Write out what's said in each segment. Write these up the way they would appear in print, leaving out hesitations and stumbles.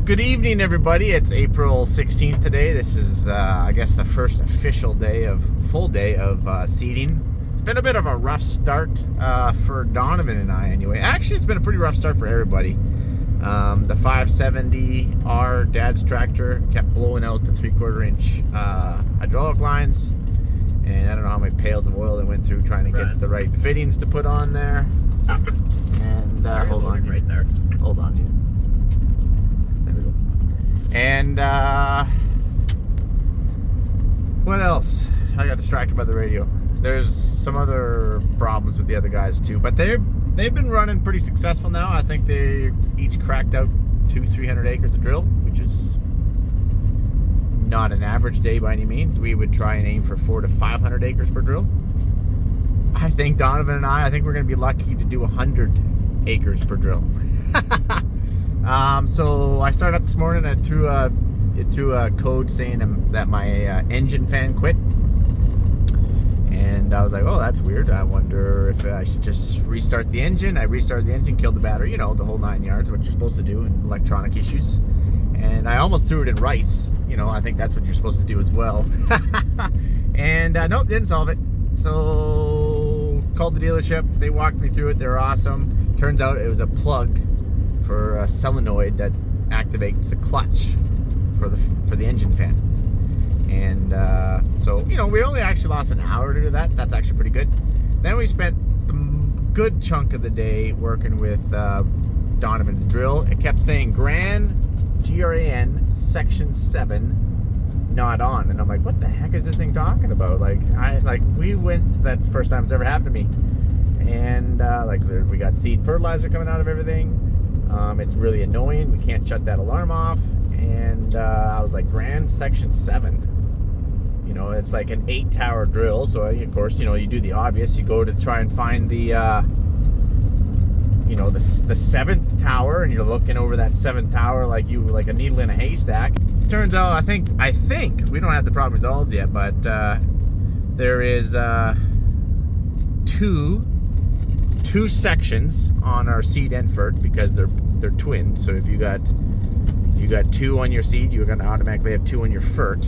Good evening, everybody. It's April 16th today. This is, I guess, the first official full day of seeding. It's been a bit of a rough start for Donovan and I, anyway. Actually, it's been a pretty rough start for everybody. The 570R Dad's tractor kept blowing out the 3/4 inch hydraulic lines, and I don't know how many pails of oil they went through trying to get the right fittings to put on there. And hold on, right there. Hold on, dude. There we go. And what else? I got distracted by the radio. There's some other problems with the other guys too, but they've been running pretty successful now. I think they each cracked out 200-300 acres of drill, which is not an average day by any means. We would try and aim for 400 to 500 acres per drill. I think Donovan and I think we're going to be lucky to do 100 acres per drill. So I started up this morning. I threw a code saying that my engine fan quit. And I was like, oh, that's weird. I wonder if I should just restart the engine. I restarted the engine, killed the battery, you know, the whole 9 yards, what you're supposed to do in electronic issues. And I almost threw it in rice. You know, I think that's what you're supposed to do as well. And nope, didn't solve it. So called the dealership. They walked me through it. They're awesome. Turns out it was a plug for a solenoid that activates the clutch for the engine fan. And so, you know, we only actually lost an hour to do that. That's actually pretty good. Then we spent the good chunk of the day working with Donovan's drill. It kept saying GRAN section 7 not on, and I'm like, what the heck is this thing talking about? That's the first time it's ever happened to me. And we got seed fertilizer coming out of everything. It's really annoying. We can't shut that alarm off. And I was like, GRAN section 7. You know, it's like an 8-tower drill. So of course, you know, you do the obvious. You go to try and find the the 7th tower, and you're looking over that 7th tower like a needle in a haystack. Turns out, I think we don't have the problem resolved yet, but there is two sections on our seed invert because they're twinned. So if you got 2 on your seed, you're going to automatically have 2 on your fert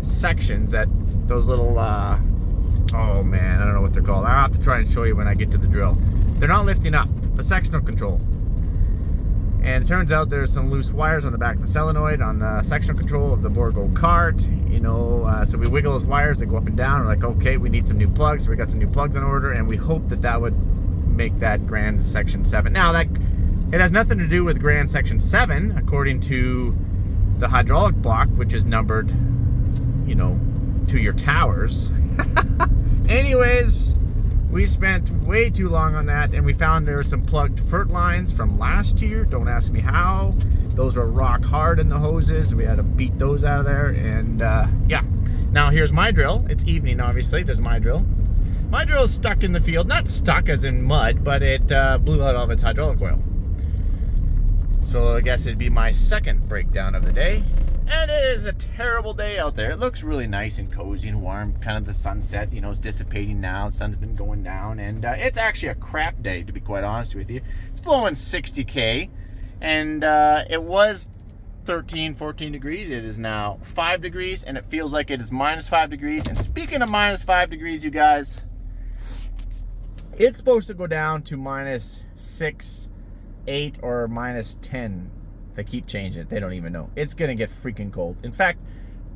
sections. That those little oh man, I don't know what they're called. I'll have to try and show you when I get to the drill. They're not lifting up. The sectional control. And it turns out there's some loose wires on the back of the solenoid on the sectional control of the Borgo cart. You know, so we wiggle those wires, they go up and down. We're like, okay, we need some new plugs. So we got some new plugs on order, and we hope that would make that GRAN section 7. Now, it has nothing to do with GRAN section 7, according to the hydraulic block, which is numbered, you know, to your towers. Anyways, we spent way too long on that, and we found there were some plugged fert lines from last year. Don't ask me how. Those were rock hard in the hoses. We had to beat those out of there, and yeah. Now here's my drill. It's evening, obviously. There's my drill. My drill is stuck in the field. Not stuck as in mud, but it blew out all of its hydraulic oil. So I guess it'd be my second breakdown of the day. And it is a terrible day out there. It looks really nice and cozy and warm. Kind of the sunset, you know, is dissipating now. The sun's been going down. And it's actually a crap day, to be quite honest with you. It's blowing 60K. And it was 13, 14 degrees. It is now 5 degrees. And it feels like it is -5 degrees. And speaking of -5 degrees, you guys, it's supposed to go down to -6, 8, or -10. They keep changing it. They don't even know. It's going to get freaking cold. In fact,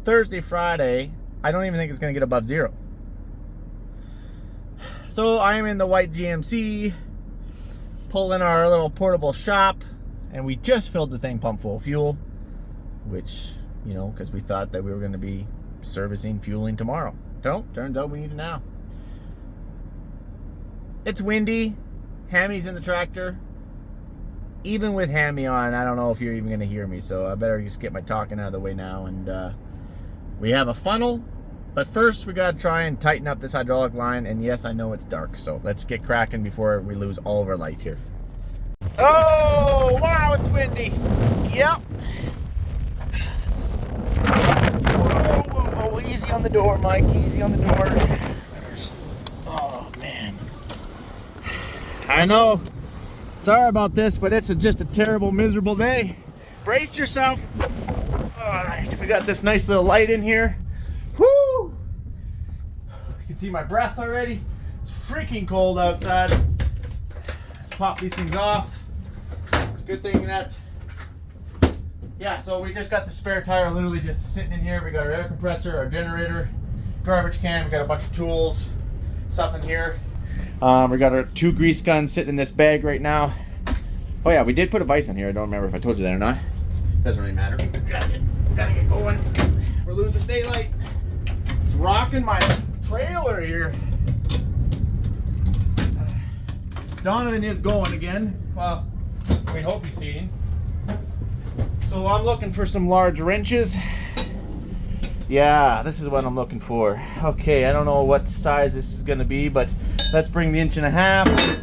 Thursday, Friday, I don't even think it's going to get above 0. So I am in the white GMC, pulling our little portable shop, and we just filled the thing pump full of fuel, which, you know, because we thought that we were going to be servicing, fueling tomorrow. So, turns out we need it now. It's windy. Hammy's in the tractor. Even with Hammy on, I don't know if you're even going to hear me, so I better just get my talking out of the way now. And we have a funnel, but first we got to try and tighten up this hydraulic line. And yes, I know it's dark, so let's get cracking before we lose all of our light here. Oh, wow, it's windy. Yep. Whoa, whoa, whoa, easy on the door, Mike, easy on the door. Oh, man. I know. Sorry about this, but it's just a terrible, miserable day. brace yourself. All right, we got this nice little light in here. Woo! You can see my breath already. It's freaking cold outside. Let's pop these things off. It's a good thing that, yeah, so we just got the spare tire literally just sitting in here. We got our air compressor, our generator, garbage can. We got a bunch of tools, stuff in here. We got our 2 grease guns sitting in this bag right now. Oh yeah, we did put a vise on here. I don't remember if I told you that or not. Doesn't really matter. Gotta get going. We're losing daylight. It's rocking my trailer here. Donovan is going again. Well, we hope he's seating. So I'm looking for some large wrenches. Yeah, this is what I'm looking for. Okay, I don't know what size this is going to be, but let's bring the 1.5 inches.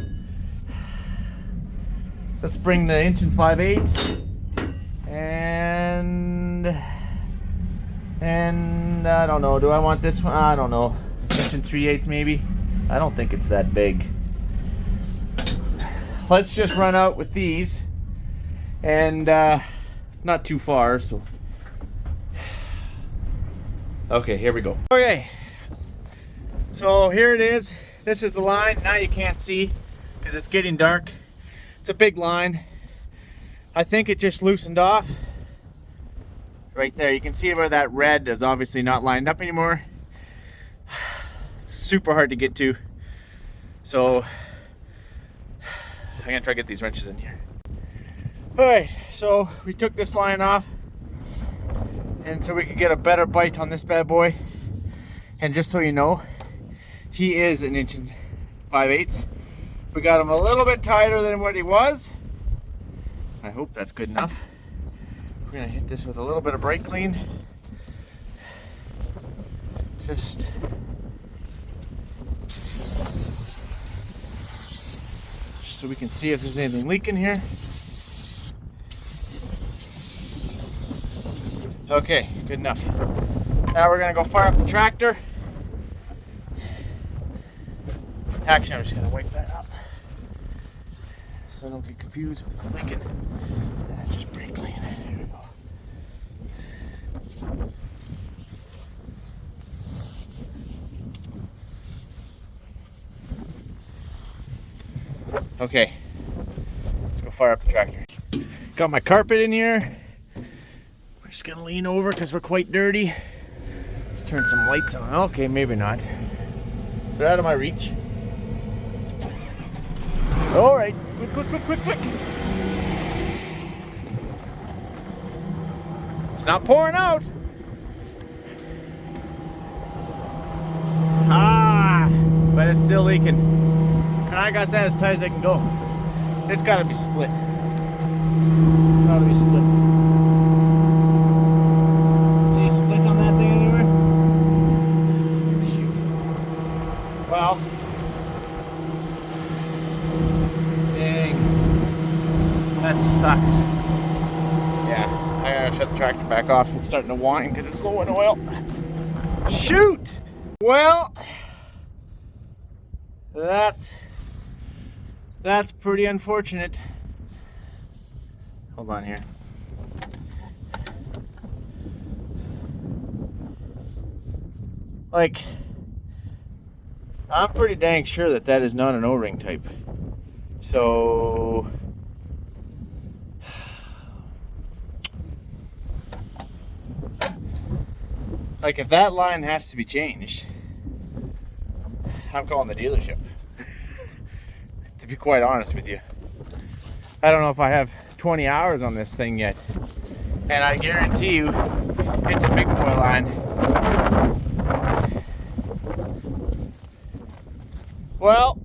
Let's bring the 1 5/8 and I don't know. Do I want this one? I don't know. 1 3/8 maybe. I don't think it's that big. Let's just run out with these, and it's not too far, so. Okay, here we go. Okay, so here it is. This is the line. Now you can't see because it's getting dark. It's a big line. I think it just loosened off. Right there, you can see where that red is obviously not lined up anymore. It's super hard to get to. So I'm gonna try to get these wrenches in here. All right, so we took this line off, and so we could get a better bite on this bad boy. And just so you know, he is 1 5/8. We got him a little bit tighter than what he was. I hope that's good enough. We're gonna hit this with a little bit of brake clean. Just so we can see if there's anything leaking here. Okay, good enough. Now we're gonna go fire up the tractor. Actually, I'm just gonna wipe that up so I don't get confused with the leaking. That's just brake clean. There we go. Okay, let's go fire up the tractor. Got my carpet in here. We're just gonna lean over because we're quite dirty. Let's turn some lights on. Okay, maybe not. They're out of my reach. All right, quick. It's not pouring out. But it's still leaking. And I got that as tight as I can go. It's gotta be split. It's gotta be split. See a split on that thing anywhere? Shoot. Well. That sucks. Yeah, I gotta shut the tractor back off. It's starting to whine because it's low in oil. Shoot! Well, that's pretty unfortunate. Hold on here. Like, I'm pretty dang sure that that is not an O-ring type. So like, if that line has to be changed, I'm calling the dealership. To be quite honest with you, I don't know if I have 20 hours on this thing yet, and I guarantee you it's a big boy line. Well,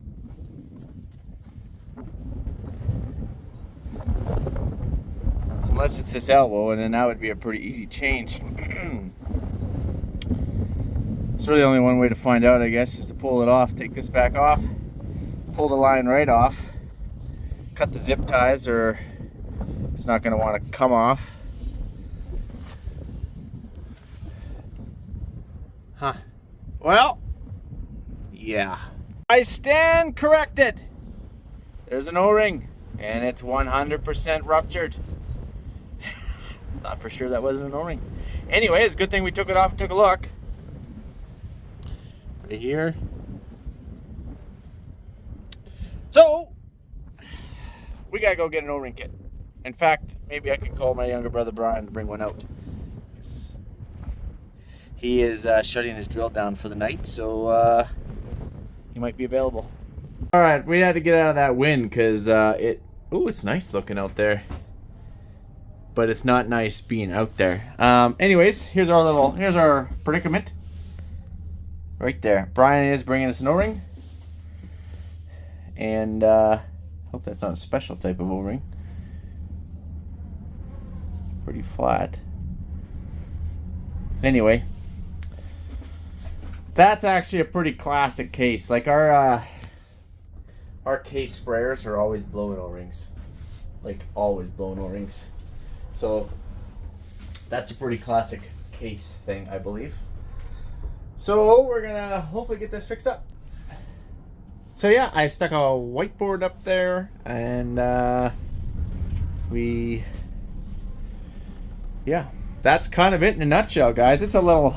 unless it's this elbow, and then that would be a pretty easy change. It's really only one way to find out, I guess, is to pull it off, take this back off, pull the line right off, cut the zip ties, or it's not going to want to come off. Huh. Well, yeah. I stand corrected. There's an O-ring, and it's 100% ruptured. thought for sure that wasn't an O-ring. Anyway, it's a good thing we took it off and took a look. Right here. So, we gotta go get an O-ring kit. In fact, maybe I can call my younger brother Brian to bring one out. He is shutting his drill down for the night, so he might be available. All right, we had to get out of that wind because it's nice looking out there, but it's not nice being out there. Anyways, here's our predicament. Right there, Brian is bringing us an O-ring, and hope that's not a special type of O-ring. Pretty flat. Anyway, that's actually a pretty classic case. Like our case sprayers are always blowing O-rings, like always blowing O-rings. So that's a pretty classic case thing, I believe. So we're gonna hopefully get this fixed up. So yeah, I stuck a whiteboard up there, and that's kind of it in a nutshell, guys. It's a little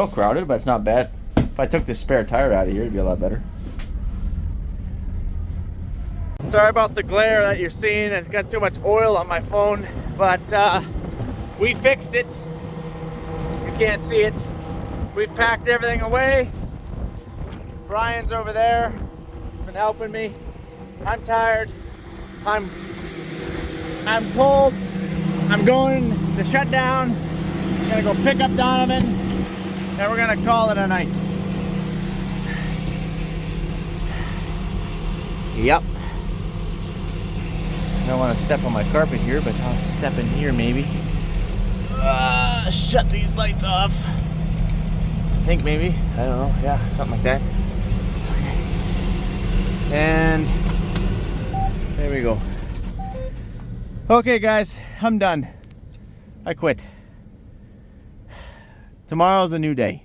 crowded, but it's not bad. If I took this spare tire out of here, it'd be a lot better. Sorry about the glare that you're seeing. It's got too much oil on my phone, but we fixed it. You can't see it. We've packed everything away. Brian's over there. He's been helping me. I'm tired. I'm cold. I'm going to shut down. I'm gonna go pick up Donovan, and we're gonna call it a night. Yep. I don't want to step on my carpet here, but I'll step in here maybe. Shut these lights off. I think maybe. I don't know. Yeah, something like that. Okay. And there we go. Okay, guys, I'm done. I quit. Tomorrow's a new day.